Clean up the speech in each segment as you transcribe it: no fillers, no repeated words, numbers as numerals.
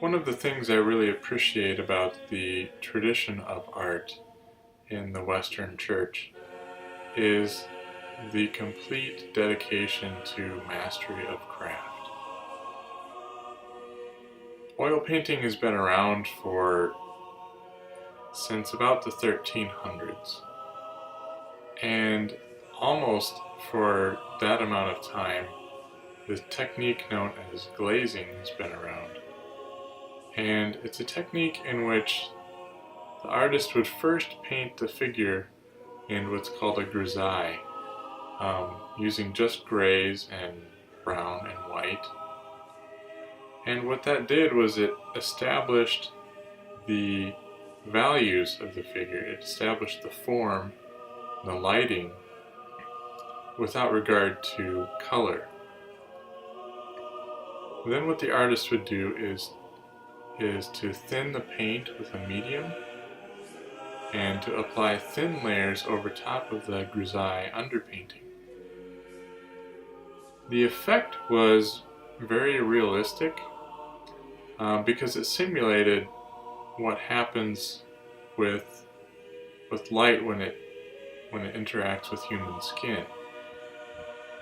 One of the things I really appreciate about the tradition of art in the Western Church is the complete dedication to mastery of craft. Oil painting has been around since about the 1300s, and almost for that amount of time the technique known as glazing has been around. And it's a technique in which the artist would first paint the figure in what's called a grisaille, using just grays and brown and white. And what that did was it established the values of the figure. It established the form, the lighting, without regard to color. Then what the artist would do is to thin the paint with a medium and to apply thin layers over top of the grisaille underpainting. The effect was very realistic because it simulated what happens with light when it interacts with human skin.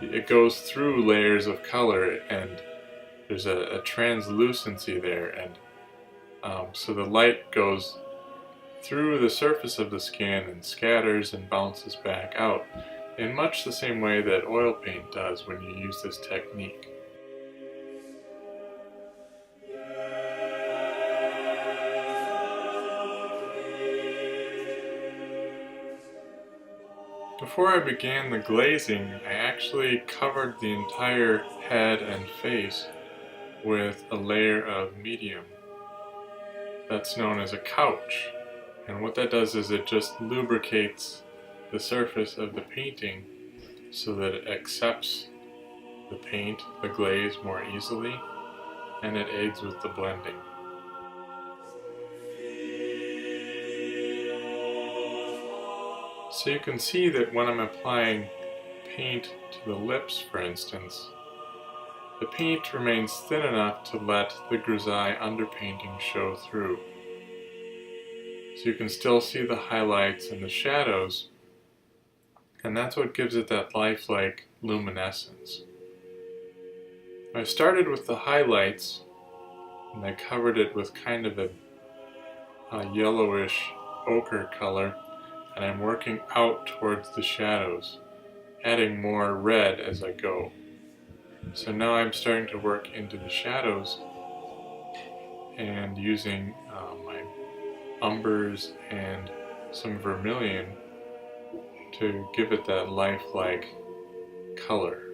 It goes through layers of color, and there's a translucency there, and so the light goes through the surface of the skin and scatters and bounces back out in much the same way that oil paint does when you use this technique. Before I began the glazing, I actually covered the entire head and face with a layer of medium that's known as a couch. And what that does is it just lubricates the surface of the painting so that it accepts the paint, the glaze, more easily, and it aids with the blending. So you can see that when I'm applying paint to the lips, for instance, the paint remains thin enough to let the grisaille underpainting show through. So you can still see the highlights and the shadows, and that's what gives it that lifelike luminescence. I started with the highlights, and I covered it with kind of a yellowish ochre color, and I'm working out towards the shadows, adding more red as I go. So now I'm starting to work into the shadows and using my umbers and some vermilion to give it that lifelike color.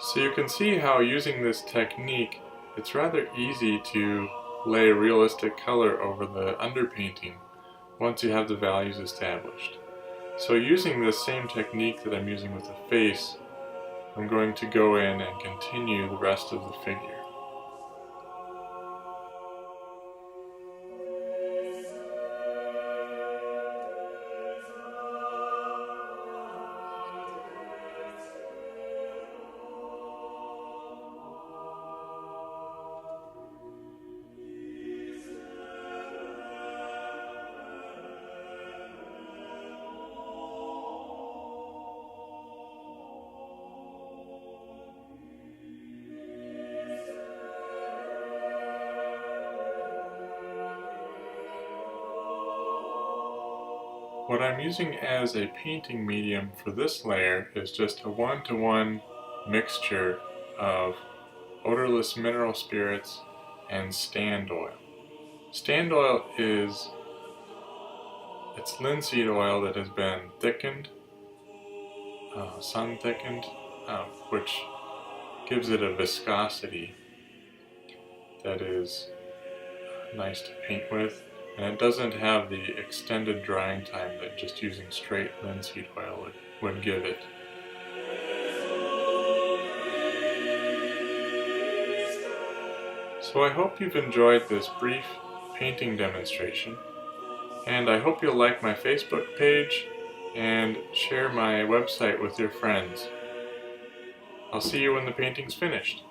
So you can see how using this technique, it's rather easy to lay realistic color over the underpainting once you have the values established. So using this same technique that I'm using with the face, I'm going to go in and continue the rest of the figure. What I'm using as a painting medium for this layer is just a 1-to-1 mixture of odorless mineral spirits and stand oil. Stand oil it's linseed oil that has been thickened, sun thickened, which gives it a viscosity. that is nice to paint with, and it doesn't have the extended drying time that just using straight linseed oil would give it. So I hope you've enjoyed this brief painting demonstration, and I hope you'll like my Facebook page and share my website with your friends. I'll see you when the painting's finished.